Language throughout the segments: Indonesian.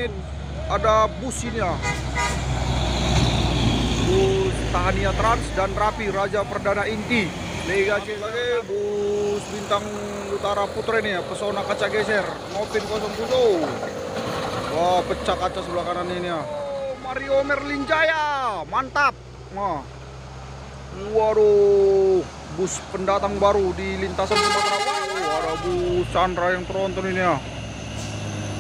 unit ada bus ini ya. Bus Tahania Trans dan Rapi Raja Perdana Inti Liga C lagi. Bus Bintang Utara Putra ini ya, Pesona Kaca Geser Nopin 07. Wah, pecah kaca sebelah kanan ini ya. Oh, Mario Merlin Jaya, mantap. Wah. Waduh, bus pendatang baru di lintasan Sumatera. Wow, ada bus Chandra yang tronton ini ya.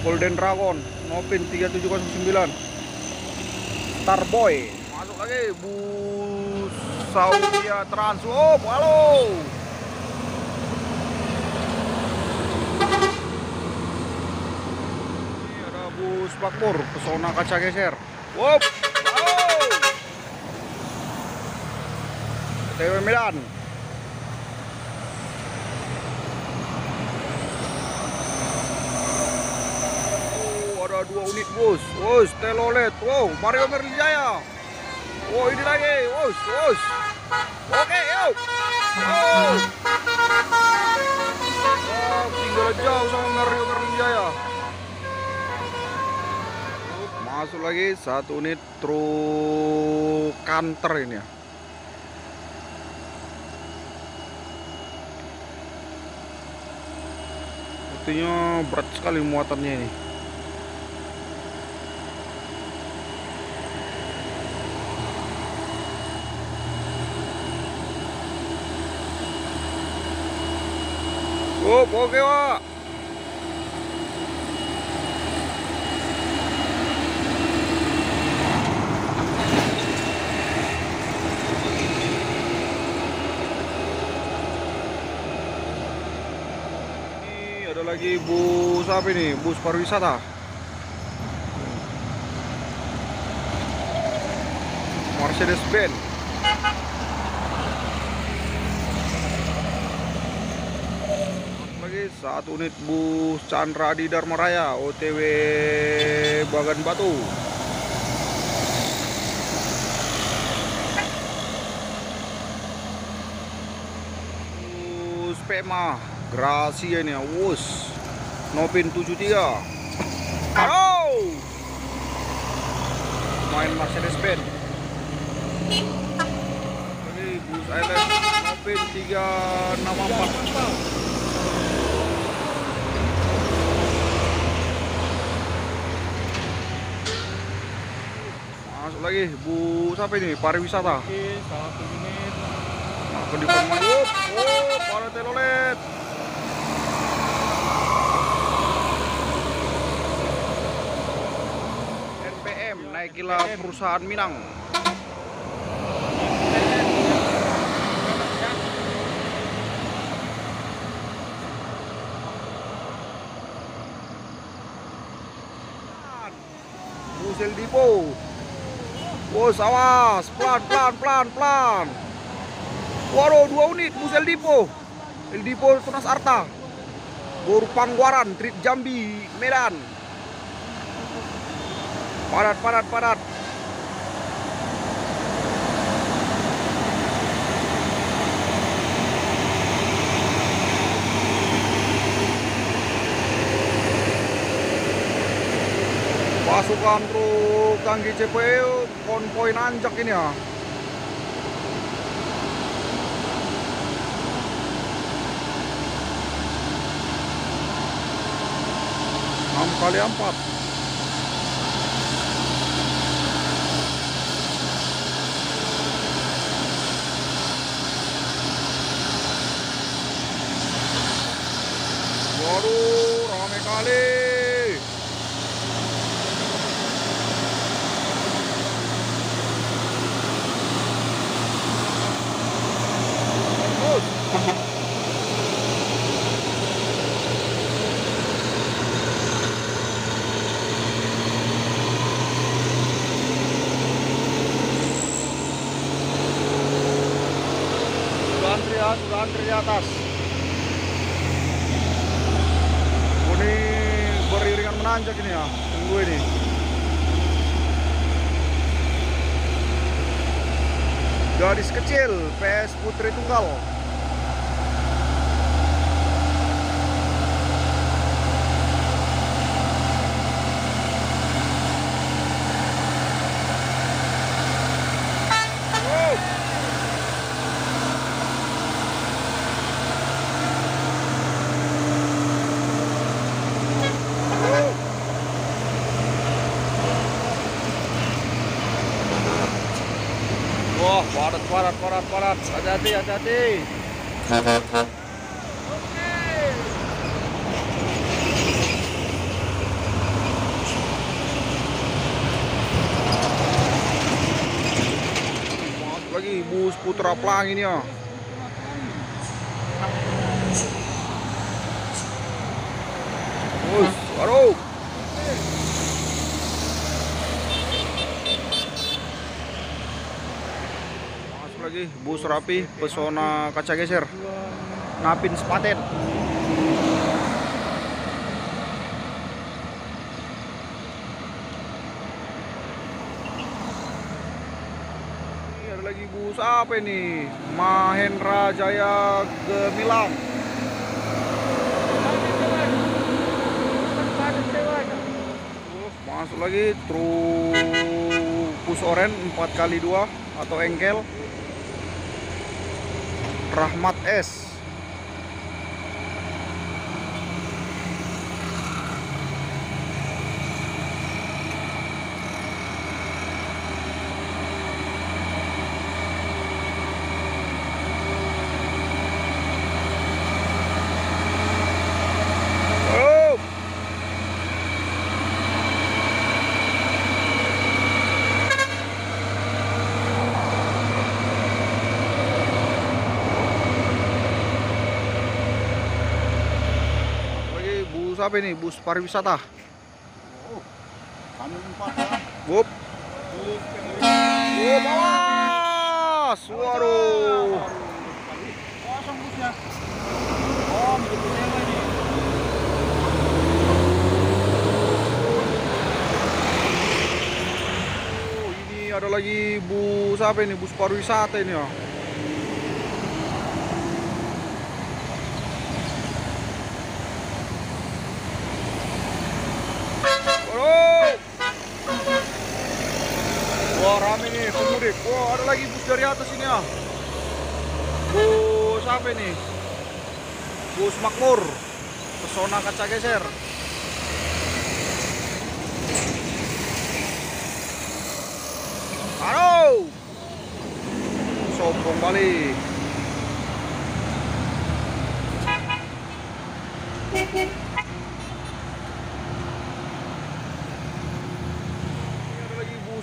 Golden Dragon Nopin 3709. Starboy. Masuk lagi bus Saudia Trans. Oh, halo. Ini ada bus Bakpur Pesona Kaca Geser. Wop. Halo. TW Medan. Oh, ada 2 unit bus. Bus Telolet. Wow, Mario Merlin Jaya. Oh, ini lagi. Bus. Oke, yuk. Oh. Oh, tinggal jauh sama Mario Merlin Jaya. Masuk lagi 1 unit truk kanter ini ya. Sepertinya berat sekali muatannya ini. Oh, oke Wak. Ini ada lagi bus apa ini? Bus pariwisata. Mercedes-Benz. Lagi 1 unit bus Chandra di Dharma Raya OTW Bagan Batu. Bus Pema Gracia ini ya, Wus Nopin 73. Halo. Main Mercedes-Benz. Lagi bus Island Nopin 364. Masuk lagi bus apa ini? Pariwisata. Oke, 1 unit. Akan dipermain. Oh, para telolet. NPM naikilah perusahaan Minang. Busel Dipo. Bos, awas, pelan. Waduh, 2 unit bus El Dipo Tunas Arta. Bor Pangguaran, Trip Jambi, Medan. Padat. Pasukan truk tangki CPU konvoy nanjak ini ya. Enam kali 4. Waduh, rame kali. Sudah antri di atas. Ini beriringan menanjak ini ya. Tunggu ini. Gadis kecil PS Putri Tunggal. Padat, padat, padat, padat. Hati-hati, hati-hati. Masuk lagi bus Putra Pelangi ini ya. Bus, aduh. Masuk lagi bus Rapi Pesona Kaca Geser. Napin Sepaten. Ini ada lagi bus apa ini? Mahendra Jaya Gemilang. Masuk lagi truk oren 4x2 atau engkel Rahmat S. Apa ini? Bus pariwisata. Bup. Awas. Waduh. Kosong busnya. Oh, begitu sewa ini. Ini ada lagi bus apa ini? Bus pariwisata ini ya. Wah, rame nih pemudik. Wah, ada lagi bus dari atas ini ya. Bus apa ini? Bus Makmur Pesona Kaca Geser. Aduh, sombong balik.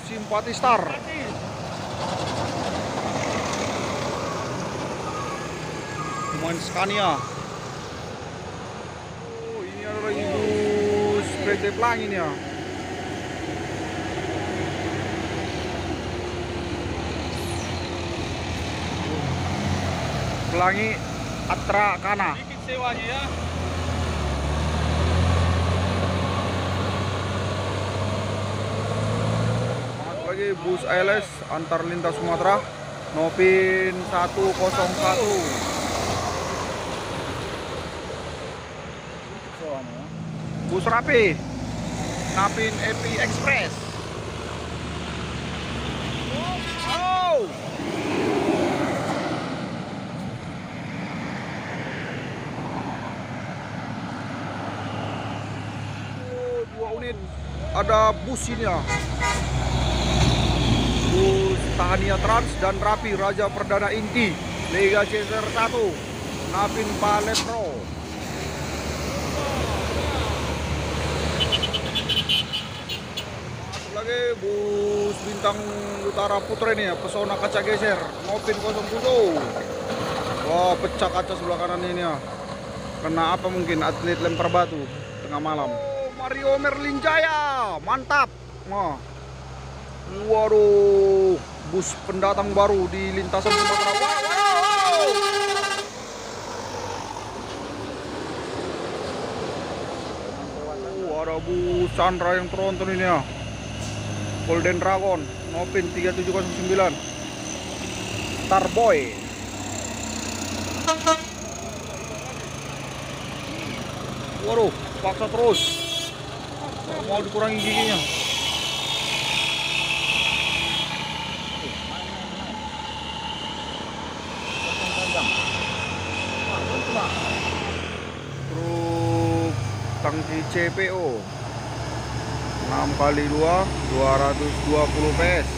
Simpati Star. Pemain Scania. Oh, ini ada lagi bus PT Pelangi nih ya. Pelangi Atra Kana. Sedikit sewanya ya. Lagi bus ALS antar lintas Sumatera Novin 101. Bus Rapi Napin Epi Express. Oh. Oh, 2 unit ada bus ini ya. Bus Tahania Trans dan Rapi Raja Perdana Inti Lega Cesar 1 Napin Paletro. Masuk lagi bus Bintang Utara Putra ini ya, Pesona Kaca Geser Novin 07. Wah, pecah kaca sebelah kanan ini ya. Kena apa mungkin atlet lempar batu tengah malam. Oh, Mario Merlin Jaya, mantap. Wah. Waduh, bus pendatang baru di lintasan Sumatera. Wow. Ada bus Chandra yang tronton ini ya. Golden Dragon, Novin 3709. Starboy. Waduh, paksa terus. Mau dikurangi giginya. Truk tangki CPO 6x2 220 PS.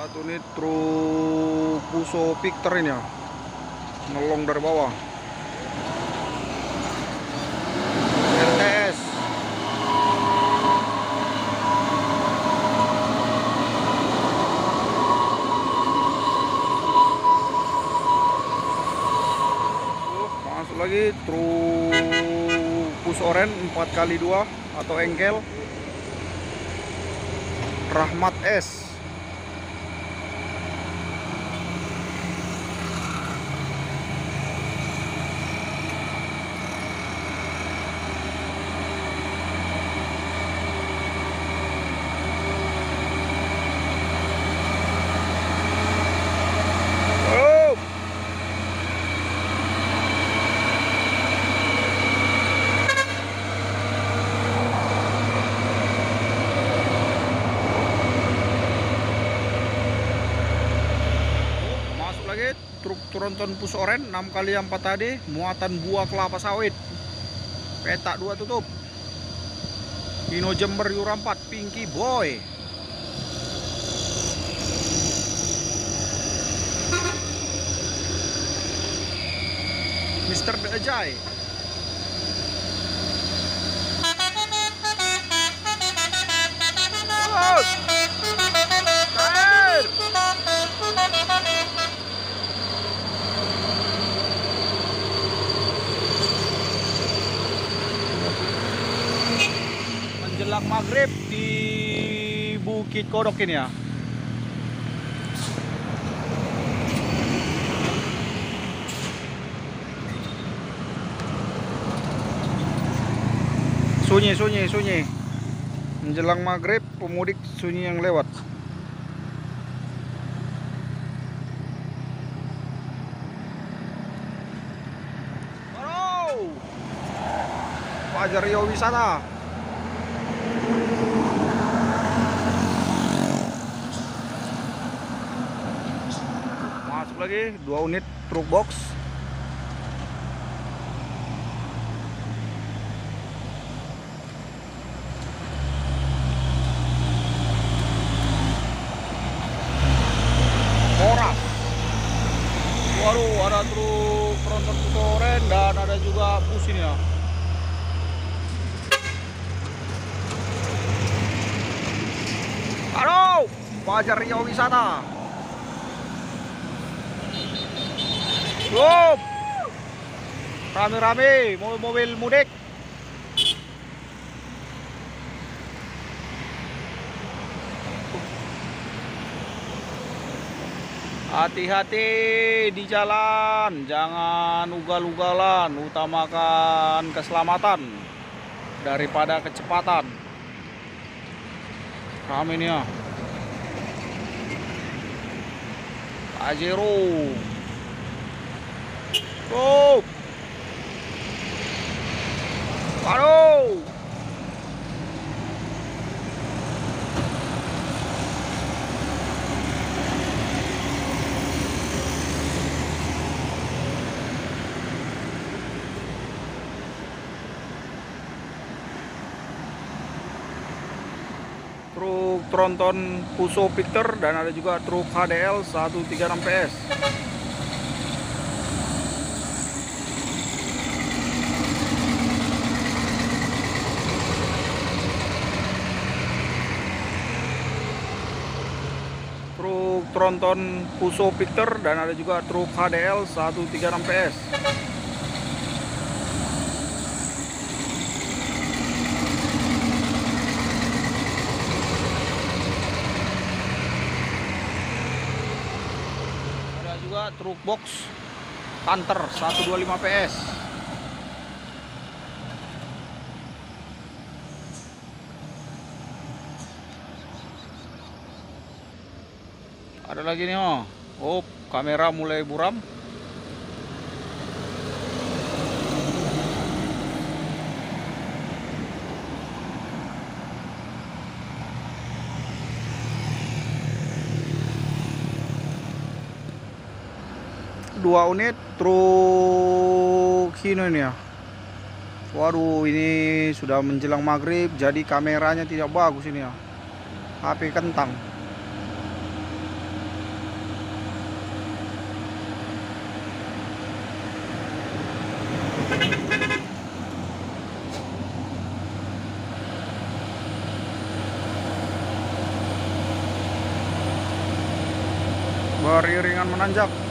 Satu nih truk Puso Victor ini ya, nolong dari bawah. RTS. Masuk lagi truk Puso Oren 4x2 atau engkel Rahmat S. Truk tronton Puso Oren 6x4 tadi, muatan buah kelapa sawit. Petak 2 tutup. Hino Jember Yura 4 Pinky Boy. Mr. The Ajay. Menjelang maghrib di Bukit Kodok ini ya. Sunyi. Menjelang maghrib pemudik sunyi yang lewat. Halo, Fajar Rio Wisata. Masuk lagi 2 unit truk box. Moras. Waduh, ada truk tronton Puso Oren dan ada juga bus ini ya. Halo, Fajar Rio Wisata. Yup. Rame-rame mobil mudik. Hati-hati di jalan, jangan ugal-ugalan, utamakan keselamatan daripada kecepatan. Rame nih ya. Pajero. Oh. Aduh. Truk tronton Puso Victor dan ada juga truk HDL 136 PS. Truk tronton Puso Victor dan ada juga truk HDL 136 PS. Ada juga truk box Panther 125 PS. Ada lagi nih oh, kamera mulai buram. Dua unit truk Hino ini ya. Waduh, ini sudah menjelang maghrib, jadi kameranya tidak bagus ini ya. HP kentang. beriringan menanjak.